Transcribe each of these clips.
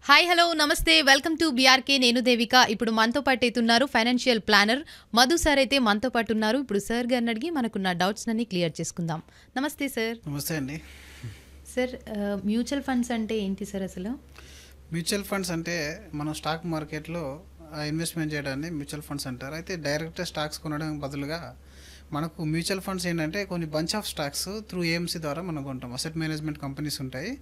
Hi hello నమస్తే welcome to BRK నేను దేవిక. ఇప్పుడు మనతో పాటు అయితున్నారు ఫైనాన్షియల్ ప్లానర్ మధు సార్. అయితే మనతో పాటు ఉన్నారు. ఇప్పుడు సార్ గారిని అడిగి మనకున్న డౌట్స్ అన్ని క్లియర్ చేసుకుందాం. నమస్తే సార్. నమస్తే అండి. సార్, మ్యూచువల్ ఫండ్స్ అంటే ఏంటి సార్? అసలు మ్యూచువల్ ఫండ్స్ అంటే మనం స్టాక్ మార్కెట్లో ఇన్వెస్ట్మెంట్ చేయడాన్ని మ్యూచువల్ ఫండ్స్ అంటారు. అయితే డైరెక్ట్ స్టాక్స్ కొనడం బదులుగా మనకు మ్యూచువల్ ఫండ్స్ ఏంటంటే కొన్ని bunch of stocks through AMC ద్వారా మనం కొంటాం. అసెట్ మేనేజ్మెంట్ కంపెనీస్ ఉంటాయి.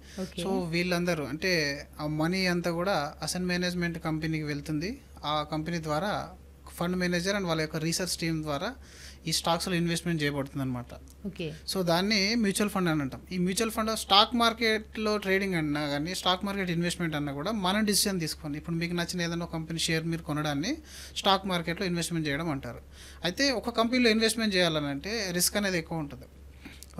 సో వీళ్ళందరూ అంటే ఆ మనీ అంతా కూడా అసెట్ మేనేజ్మెంట్ కంపెనీకి వెళ్తుంది. ఆ కంపెనీ ద్వారా ఫండ్ మేనేజర్ అండ్ వాళ్ళ యొక్క రీసెర్చ్ టీమ్ ద్వారా ఈ స్టాక్స్లో ఇన్వెస్ట్మెంట్ చేయబడుతుంది అనమాట. సో దాన్ని మ్యూచువల్ ఫండ్ అని అంటాం. ఈ మ్యూచువల్ ఫండ్ స్టాక్ మార్కెట్లో ట్రేడింగ్ అన్నా కానీ స్టాక్ మార్కెట్ ఇన్వెస్ట్మెంట్ అన్నా కూడా మనం డిసిషన్ తీసుకొని ఇప్పుడు మీకు నచ్చిన ఏదైనా కంపెనీ షేర్ మీరు కొనడాన్ని స్టాక్ మార్కెట్లో ఇన్వెస్ట్మెంట్ చేయడం అంటారు. అయితే ఒక కంపెనీలో ఇన్వెస్ట్మెంట్ చేయాలనంటే రిస్క్ అనేది ఎక్కువ ఉంటుంది.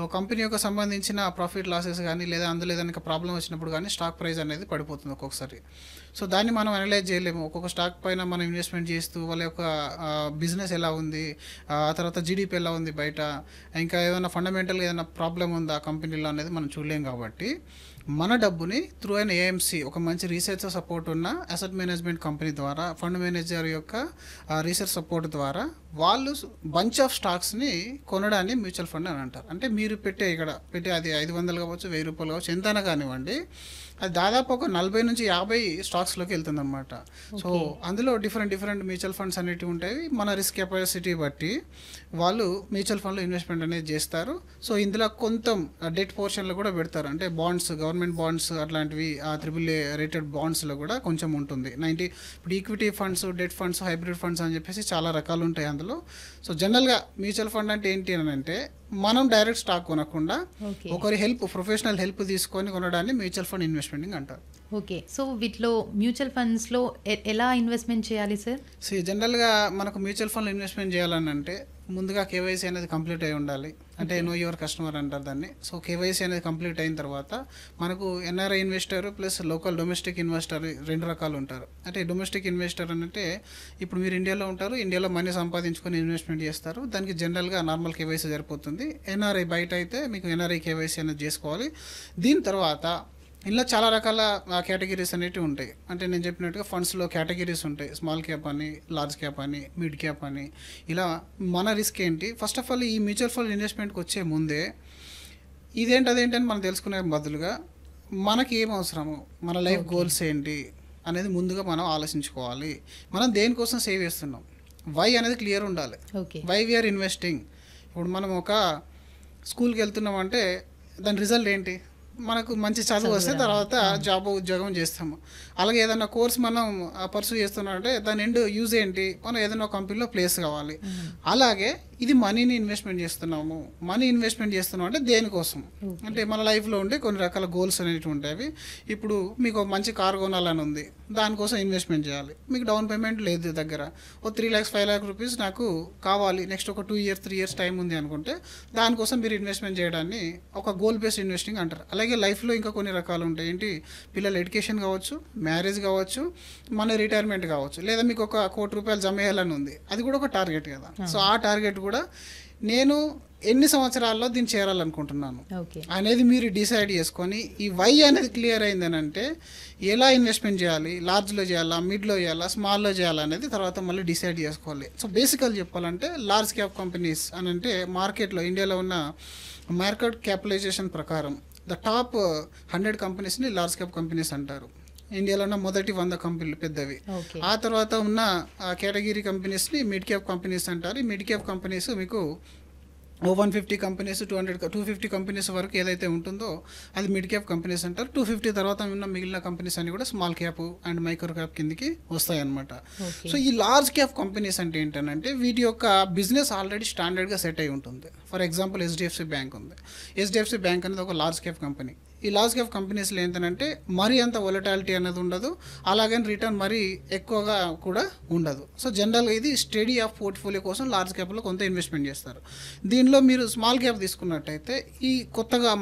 ఒక కంపెనీ యొక్క సంబంధించిన ప్రాఫిట్ లాసెస్ కానీ లేదా అందులో ఏదైనా ప్రాబ్లం వచ్చినప్పుడు కానీ స్టాక్ ప్రైస్ అనేది పడిపోతుంది ఒక్కొక్కసారి. సో దాన్ని మనం అనలైజ్ చేయలేము. ఒక్కొక్క స్టాక్ పైన మనం ఇన్వెస్ట్మెంట్ చేస్తూ వాళ్ళ యొక్క బిజినెస్ ఎలా ఉంది, ఆ తర్వాత జీడిపి ఎలా ఉంది బయట, ఇంకా ఏదైనా ఫండమెంటల్గా ఏదైనా ప్రాబ్లం ఉందా కంపెనీలో అనేది మనం చూడలేం. కాబట్టి మన డబ్బుని త్రూ అయిన ఏఎంసీ ఒక మంచి రీసెర్చ్ సపోర్ట్ ఉన్న అసెట్ మేనేజ్మెంట్ కంపెనీ ద్వారా ఫండ్ మేనేజర్ యొక్క రీసెర్చ్ సపోర్ట్ ద్వారా వాళ్ళు బంచ్ ఆఫ్ స్టాక్స్ని కొనడాన్ని మ్యూచువల్ ఫండ్ అని అంటారు. అంటే మీరు పెట్టే అది 500 కావచ్చు, 1000 రూపాయలు కావచ్చు, ఎంతైనా కానివ్వండి, అది దాదాపు ఒక 40 నుంచి 50 స్టాక్స్లోకి వెళ్తుంది అనమాట. సో అందులో డిఫరెంట్ మ్యూచువల్ ఫండ్స్ అనేవి ఉంటాయి. మన రిస్క్ కెపాసిటీ బట్టి వాళ్ళు మ్యూచువల్ ఫండ్లో ఇన్వెస్ట్మెంట్ అనేది చేస్తారు. సో ఇందులో కొంత డెట్ పోర్షన్లో కూడా పెడతారు. అంటే బాండ్స్, గవర్నమెంట్ బాండ్స్ అట్లాంటివి AAA రేటెడ్ బాండ్స్లో కూడా కొంచెం ఉంటుంది. ఇప్పుడు equity funds, debt funds, hybrid funds అని చెప్పేసి చాలా రకాలు ఉంటాయి అందులో. సో జనరల్గా మ్యూచువల్ ఫండ్ అంటే ఏంటి అని అంటే మనం డైరెక్ట్ స్టాక్ కొనకుండా ఒకరి ప్రొఫెషనల్ హెల్ప్ తీసుకొని కొనడాన్ని మ్యూచువల్ ఫండ్ ఇన్వెస్ట్మెంట్ అంటారు. ఓకే, సో వీటిలో మ్యూచువల్ ఫండ్స్లో ఎలా ఇన్వెస్ట్మెంట్ చేయాలి సార్? జనరల్గా మనకు మ్యూచువల్ ఫండ్ ఇన్వెస్ట్మెంట్ చేయాలని అంటే ముందుగా కేవైసీ అనేది కంప్లీట్ అయి ఉండాలి. అంటే నో యువర్ కస్టమర్ అంటారు దాన్ని. సో కేవైసీ అనేది కంప్లీట్ అయిన తర్వాత మనకు NRI investor plus local domestic investor 2 రకాలు ఉంటారు. అంటే డొమెస్టిక్ ఇన్వెస్టర్ అంటే ఇప్పుడు మీరు ఇండియాలో ఉంటారు, ఇండియాలో మనీ సంపాదించుకొని ఇన్వెస్ట్మెంట్ చేస్తారు. దానికి జనరల్గా నార్మల్ కేవైసీ సరిపోతుంది. ఎన్ఆర్ఐ బయట అయితే మీకు ఎన్ఆర్ఐ కేవైసీ అనేది చేసుకోవాలి. దీని తర్వాత ఇలా చాలా రకాల కేటగిరీస్ అనేవి ఉంటాయి. అంటే నేను చెప్పినట్టుగా ఫండ్స్లో కేటగిరీస్ ఉంటాయి. స్మాల్ క్యాప్ అని, లార్జ్ క్యాప్ అని, మిడ్ క్యాప్ అని. ఇలా మన రిస్క్ ఏంటి, ఫస్ట్ ఆఫ్ ఆల్ ఈ మ్యూచువల్ ఫండ్ ఇన్వెస్ట్మెంట్కి వచ్చే ముందే అదేంటని మనం తెలుసుకునే బదులుగా మనకి ఏం అవసరము, మన లైఫ్ గోల్స్ ఏంటి అనేది ముందుగా మనం ఆలోచించుకోవాలి. మనం దేనికోసం సేవ్ చేస్తున్నాం, వై అనేది క్లియర్ ఉండాలి. Why we're investing. ఇప్పుడు మనం ఒక స్కూల్కి వెళ్తున్నాం అంటే దాని రిజల్ట్ ఏంటి, మనకు మంచి చదువు వస్తే తర్వాత జాబ్ ఉద్యోగం చేస్తాము. అలాగే ఏదైనా కోర్స్ మనం పర్సూ చేస్తున్నాం అంటే దాని ఎండ్ యూజ్ ఏంటి, మనం ఏదైనా కంపెనీలో ప్లేస్ కావాలి. అలాగే ఇది మనీని ఇన్వెస్ట్మెంట్ చేస్తున్నాము. మనీ ఇన్వెస్ట్మెంట్ చేస్తున్నాం అంటే దేనికోసం అంటే మన లైఫ్లో ఉండే కొన్ని రకాల గోల్స్ అనేవి ఉంటాయి. ఇప్పుడు మీకు ఒక మంచి కార్ కొనాలని ఉంది, దానికోసం ఇన్వెస్ట్మెంట్ చేయాలి. మీకు డౌన్ పేమెంట్ లేదు దగ్గర, ఓ 3 lakhs 5 lakh రూపీస్ నాకు కావాలి, నెక్స్ట్ ఒక 2 years 3 years టైం ఉంది అనుకుంటే దానికోసం మీరు ఇన్వెస్ట్మెంట్ చేయడాన్ని ఒక గోల్ బేస్డ్ ఇన్వెస్టింగ్ అంటారు. అలాగే లైఫ్లో ఇంకా కొన్ని రకాలు ఉంటాయి. ఏంటి, పిల్లల ఎడ్యుకేషన్ కావచ్చు, మ్యారేజ్ కావచ్చు, మన రిటైర్మెంట్ కావచ్చు, లేదా మీకు ఒక 1 కోటి రూపాయలు జమ చేయాలని ఉంది, అది కూడా ఒక టార్గెట్ కదా. సో ఆ టార్గెట్ కూడా నేను ఎన్ని సంవత్సరాల్లో దీన్ని చేరాలనుకుంటున్నాను అనేది మీరు డిసైడ్ చేసుకొని ఈ వై అనేది క్లియర్ అయిందని అంటే ఎలా ఇన్వెస్ట్మెంట్ చేయాలి, లార్జ్లో చేయాలా, మిడ్లో చేయాలా, స్మాల్లో చేయాలా అనేది తర్వాత మళ్ళీ డిసైడ్ చేసుకోవాలి. సో బేసికల్ చెప్పాలంటే లార్జ్ క్యాప్ కంపెనీస్ అని అంటే మార్కెట్లో ఇండియాలో ఉన్న మార్కెట్ క్యాపిటలైజేషన్ ప్రకారం ద టాప్ 100 కంపెనీస్ని లార్జ్ క్యాప్ కంపెనీస్ అంటారు. ఇండియాలో ఉన్న మొదటి 100 కంపెనీలు పెద్దవి. ఆ తర్వాత ఉన్న కేటగిరీ కంపెనీస్ని మిడ్ క్యాప్ కంపెనీస్ అంటారు. ఈ మిడ్ క్యాప్ కంపెనీస్ మీకు 150 కంపెనీస్ 250 కంపెనీస్ వరకు ఏదైతే ఉంటుందో అది మిడ్ క్యాప్ కంపెనీస్ అంటారు. 250 తర్వాత ఉన్న మిగిలిన కంపెనీస్ అన్ని కూడా small cap and micro cap కిందకి వస్తాయన్నమాట. సో ఈ లార్జ్ క్యాప్ కంపెనీస్ అంటే ఏంటంటే వీటి యొక్క బిజినెస్ ఆల్రెడీ స్టాండర్డ్గా సెట్ అయి ఉంటుంది. ఫర్ ఎగ్జాంపుల్ HDFC బ్యాంక్ ఉంది. HDFC బ్యాంక్ అనేది ఒక లార్జ్ క్యాప్ కంపెనీ. ఈ లార్జ్ క్యాప్ కంపెనీస్లో ఏంటంటే మరీ అంత వొలటాలిటీ అనేది ఉండదు, అలాగని రిటర్న్ మరీ ఎక్కువగా కూడా ఉండదు. సో జనరల్గా ఇది స్టడీ ఆఫ్ పోర్ట్ఫోలియో కోసం లార్జ్ క్యాప్లో కొంత ఇన్వెస్ట్మెంట్ చేస్తారు. దీనిలో మీరు స్మాల్ క్యాప్ తీసుకున్నట్టయితే ఈ కొత్తగా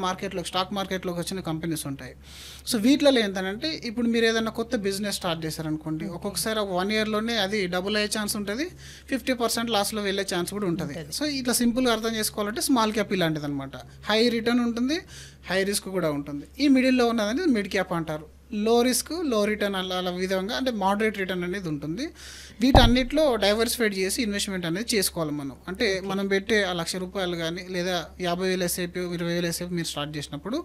స్టాక్ మార్కెట్లోకి వచ్చిన కంపెనీస్ ఉంటాయి. సో వీటిలో ఏంటంటే ఇప్పుడు మీరు ఏదైనా కొత్త బిజినెస్ స్టార్ట్ చేశారనుకోండి, ఒక్కొక్కసారి ఒక 1 yearలోనే అది డబుల్ అయ్యే ఛాన్స్ ఉంటుంది, 50% లాస్లో వెళ్ళే ఛాన్స్ కూడా ఉంటుంది. సో ఇట్లా సింపుల్గా అర్థం చేసుకోవాలంటే స్మాల్ క్యాప్ ఇలాంటిది అనమాట. హై రిటర్న్ ఉంటుంది, హై రిస్క్ కూడా ఉంటుంది. ఈ మిడిల్లో ఉన్నదని మిడ్ క్యాప్ అంటారు. లో రిస్క్ లో రిటర్న్ అలా విధంగా అంటే మోడరేట్ రిటర్న్ అనేది ఉంటుంది. వీటన్నిటిలో డైవర్సిఫైడ్ చేసి ఇన్వెస్ట్మెంట్ అనేది చేసుకోవాలి మనం. అంటే మనం పెట్టే ఆ ₹1,00,000 కానీ లేదా 50,000 ఎస్ఐపి 20,000 ఎస్ఐపి మీరు స్టార్ట్ చేసినప్పుడు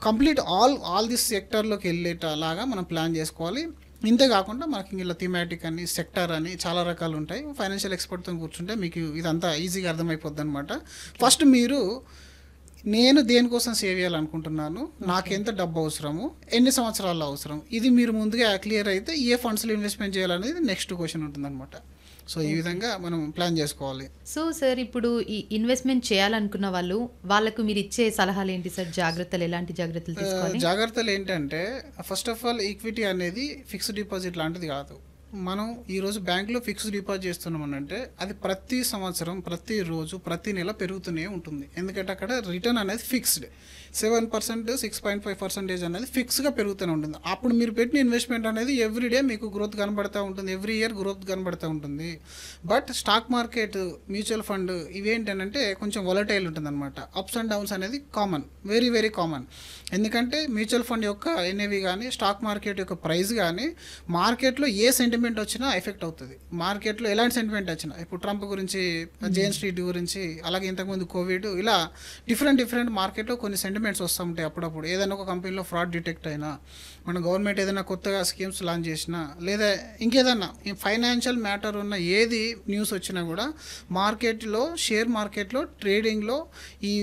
కంప్లీట్ ఆల్ దిస్ సెక్టర్లోకి వెళ్ళేటలాగా మనం ప్లాన్ చేసుకోవాలి. ఇంతే కాకుండా మనకి ఇలా థీమాటిక్ అని సెక్టర్ అని చాలా రకాలు ఉంటాయి. ఫైనాన్షియల్ ఎక్స్పర్ట్తో కూర్చుంటే మీకు ఇదంతా ఈజీగా అర్థమైపోద్ది అనమాట. ఫస్ట్ మీరు నేను దేనికోసం సేవ్ చేయాలనుకుంటున్నాను, నాకు ఎంత డబ్బు అవసరము, ఎన్ని సంవత్సరాల్లో అవసరం, ఇది మీరు ముందుగా క్లియర్ అయితే ఏ ఫండ్స్లో ఇన్వెస్ట్మెంట్ చేయాలనేది నెక్స్ట్ క్వశ్చన్ ఉంటుందన్నమాట. సో ఈ విధంగా మనం ప్లాన్ చేసుకోవాలి. సో సార్ ఇప్పుడు ఈ ఇన్వెస్ట్మెంట్ చేయాలనుకున్న వాళ్ళకు మీరు ఇచ్చే సలహాలు ఏంటి సార్? జాగ్రత్తలు, ఎలాంటి జాగ్రత్తలు తీసుకోవాలి? జాగ్రత్తలు ఏంటంటే ఫస్ట్ ఆఫ్ ఆల్ ఈక్విటీ అనేది ఫిక్స్డ్ డిపాజిట్ లాంటిది కాదు. మనం ఈరోజు బ్యాంకులో ఫిక్స్డ్ డిపాజిట్ చేస్తున్నామనంటే అది ప్రతి సంవత్సరం ప్రతిరోజు ప్రతి నెల పెరుగుతూనే ఉంటుంది. ఎందుకంటే అక్కడ రిటర్న్ అనేది ఫిక్స్డ్ 7%, 6.5% అనేది ఫిక్స్గా పెరుగుతూనే ఉంటుంది. అప్పుడు మీరు పెట్టిన ఇన్వెస్ట్మెంట్ అనేది ఎవ్రీడే మీకు గ్రోత్ కనబడుతూ ఉంటుంది, ఎవ్రీ ఇయర్ గ్రోత్ కనబడుతూ ఉంటుంది. But stock market, mutual fund ఇవేంటంటే కొంచెం వొలటైల్ ఉంటుంది అనమాట. అప్స్ అండ్ డౌన్స్ అనేది కామన్, వెరీ వెరీ కామన్. ఎందుకంటే మ్యూచువల్ ఫండ్ యొక్క ఎన్ఏవి కానీ స్టాక్ మార్కెట్ యొక్క ప్రైస్ కానీ మార్కెట్లో ఏ సెంటిమెంట్ వచ్చినా ఎఫెక్ట్ అవుతుంది. మార్కెట్లో ఎలాంటి సెంటిమెంట్ వచ్చినా, ఇప్పుడు ట్రంప్ గురించి, జేన్ స్ట్రీట్ గురించి, అలాగే ఇంతకుముందు కోవిడ్, ఇలా డిఫరెంట్ మార్కెట్లో కొన్ని సెంటిమెంట్స్ వస్తూ ఉంటాయి. అప్పుడప్పుడు ఏదైనా ఒక కంపెనీలో ఫ్రాడ్ డిటెక్ట్ అయినా, మన గవర్నమెంట్ ఏదైనా కొత్తగా స్కీమ్స్ లాంచ్ చేసినా, లేదా ఇంకేదన్నా ఫైనాన్షియల్ మ్యాటర్ ఉన్న ఏది న్యూస్ వచ్చినా కూడా మార్కెట్లో, షేర్ మార్కెట్లో, ట్రేడింగ్లో ఈ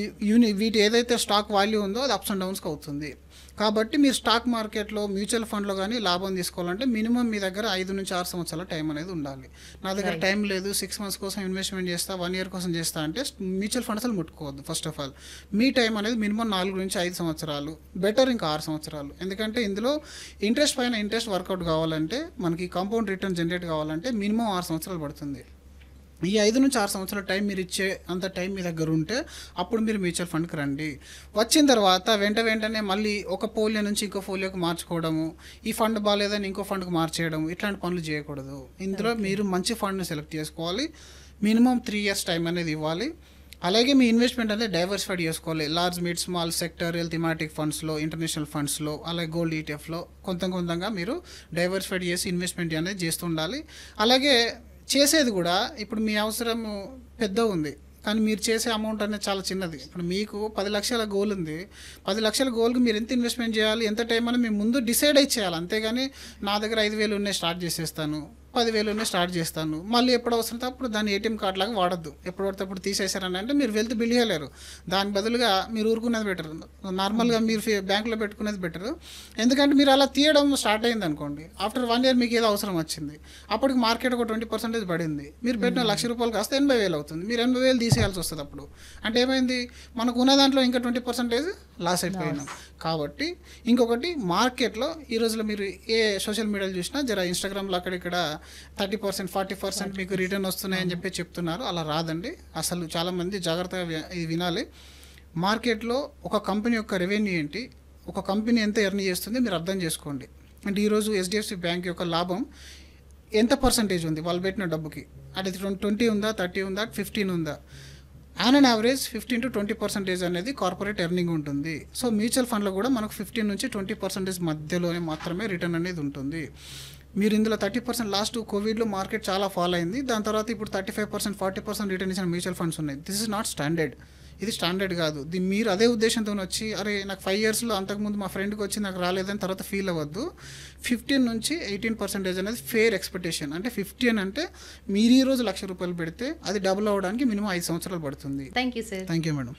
వీటి ఏదైతే స్టాక్ వాల్యూ ఉందో అది అప్స్ అండ్ డౌన్స్కి అవుతుంది. కాబట్టి మీరు స్టాక్ మార్కెట్లో, మ్యూచువల్ ఫండ్లో కానీ లాభం తీసుకోవాలంటే మినిమం మీ దగ్గర 5 నుంచి 6 సంవత్సరాల టైం అనేది ఉండాలి. నా దగ్గర టైం లేదు, 6 మంత్స్ కోసం ఇన్వెస్ట్మెంట్ చేస్తా, 1 ఇయర్ కోసం చేస్తా అంటే మ్యూచువల్ ఫండ్ అసలు ముట్టుకోవద్దు. ఫస్ట్ ఆఫ్ ఆల్ మీ టైం అనేది మినిమం 4 నుంచి 5 సంవత్సరాలు, బెటర్ ఇంకా 6 సంవత్సరాలు. ఎందుకంటే ఇందులో ఇంట్రెస్ట్ పైన ఇంట్రెస్ట్ వర్కౌట్ కావాలంటే, మనకి కాంపౌండ్ రిటర్న్ జనరేట్ కావాలంటే మినిమం 6 సంవత్సరాలు పడుతుంది. ఈ 5 నుంచి 6 సంవత్సరాల టైం మీరు ఇచ్చే అంత టైం మీ దగ్గర ఉంటే అప్పుడు మీరు మ్యూచువల్ ఫండ్కి రండి. వచ్చిన తర్వాత వెంటనే మళ్ళీ ఒక పోలియో నుంచి ఇంకో పోలియోకి మార్చుకోవడము, ఈ ఫండ్ బాగాలేదని ఇంకో ఫండ్కి మార్చేయడం, ఇట్లాంటి పనులు చేయకూడదు. ఇందులో మీరు మంచి ఫండ్ని సెలెక్ట్ చేసుకోవాలి. మినిమం 3 ఇయర్స్ టైం అనేది ఇవ్వాలి. అలాగే మీ ఇన్వెస్ట్మెంట్ అనేది డైవర్సిఫైడ్ చేసుకోవాలి. లార్జ్, మిడ్, స్మాల్, సెక్టరియల్, థీమాటిక్ ఫండ్స్లో, ఇంటర్నేషనల్ ఫండ్స్లో, అలాగే గోల్డ్ ఈటీఎఫ్లో కొంతంగా మీరు డైవర్సిఫైడ్ చేసి ఇన్వెస్ట్మెంట్ అనేది చేస్తూ ఉండాలి. అలాగే చేసేది కూడా ఇప్పుడు మీ అవసరం పెద్ద ఉంది, కానీ మీరు చేసే అమౌంట్ అనేది చాలా చిన్నది. ఇప్పుడు మీకు 10 లక్షల గోల్ ఉంది, 10 లక్షల గోల్కి మీరు ఎంత ఇన్వెస్ట్మెంట్ చేయాలి, ఎంత టైం అని మేము ముందు డిసైడ్ అయి చేయాలి. అంతేగాని నా దగ్గర 5,000 ఉన్నాయి స్టార్ట్ చేసేస్తాను, 10,000 ఉన్నాయి స్టార్ట్ చేస్తాను, మళ్ళీ ఎప్పుడు అవసరం అప్పుడు దాన్ని ఏటీఎం కార్డ్ లాగా వాడద్దు. ఎప్పుడు పడితే అప్పుడు తీసేశారని అంటే మీరు వెల్త్ బిల్డ్ చేయలేరు. దాని బదులుగా మీరు ఊరుకునేది బెటర్, నార్మల్గా మీరు బ్యాంకులో పెట్టుకునేది బెటర్. ఎందుకంటే మీరు అలా తీయడం స్టార్ట్ అయింది అనుకోండి, ఆఫ్టర్ 1 ఇయర్ మీకు ఏదో అవసరం వచ్చింది, అప్పటికి మార్కెట్ ఒక 20% పడింది, మీరు పెట్టిన ₹1,00,000 కాస్త 80,000 అవుతుంది, మీరు 80,000 తీసేయాల్సి వస్తుంది. అప్పుడు అంటే ఏమైంది, మనకు ఉన్న దాంట్లో ఇంకా 20% లాస్ అయిపోయినాం. కాబట్టి ఇంకొకటి, మార్కెట్లో ఈ రోజులో మీరు ఏ సోషల్ మీడియాలో చూసినా జర ఇన్స్టాగ్రామ్లో అక్కడిక్కడ 30%, 40% మీకు రిటర్న్ వస్తున్నాయని చెప్పి చెప్తున్నారు. అలా రాదండి. అసలు చాలామంది జాగ్రత్తగా ఇది వినాలి. మార్కెట్లో ఒక కంపెనీ యొక్క రెవెన్యూ ఏంటి, ఒక కంపెనీ ఎంత ఎర్న్ చేస్తుంది మీరు అర్థం చేసుకోండి. అంటే ఈరోజు HDFC బ్యాంక్ యొక్క లాభం ఎంత పర్సంటేజ్ ఉంది వాళ్ళు పెట్టిన డబ్బుకి, అంటే 20 ఉందా, 30 ఉందా, 15 ఉందా? ఆన్ అండ్ యావరేజ్ 15 to 20% అనేది కార్పొరేట్ ఎర్నింగ్ ఉంటుంది. సో మ్యూచువల్ ఫండ్లో కూడా మనకు 15 నుంచి 20% మధ్యలోనే మాత్రమే రిటర్న్ అనేది ఉంటుంది. మీరు ఇందులో 30% లాస్ట్ కోవిడ్లో మార్కెట్ చాలా ఫాల్ అయింది, దాని తర్వాత ఇప్పుడు 35%, 40% రిటర్న్ ఇచ్చిన మ్యూచువల్ ఫండ్స్ ఉన్నాయి. దిస్ ఇస్ నాట్ స్టాండర్డ్, ఇది స్టాండర్డ్ కాదు. మీరు అదే ఉద్దేశంతో వచ్చి అరే నాకు 5 ఇయర్స్లో అంతకుముందు మా ఫ్రెండ్కి వచ్చి నాకు రాలేదని తర్వాత ఫీల్ అవ్వద్దు. 15 నుంచి 18% అనేది ఫేర్ ఎక్స్పెక్టేషన్. అంటే 15 అంటే మీరు ఈ రోజు ₹1,00,000 పెడితే అది డబుల్ అవ్వడానికి మినిమం 5 సంవత్సరాలు పడుతుంది. Thank you sir. Thank you madam.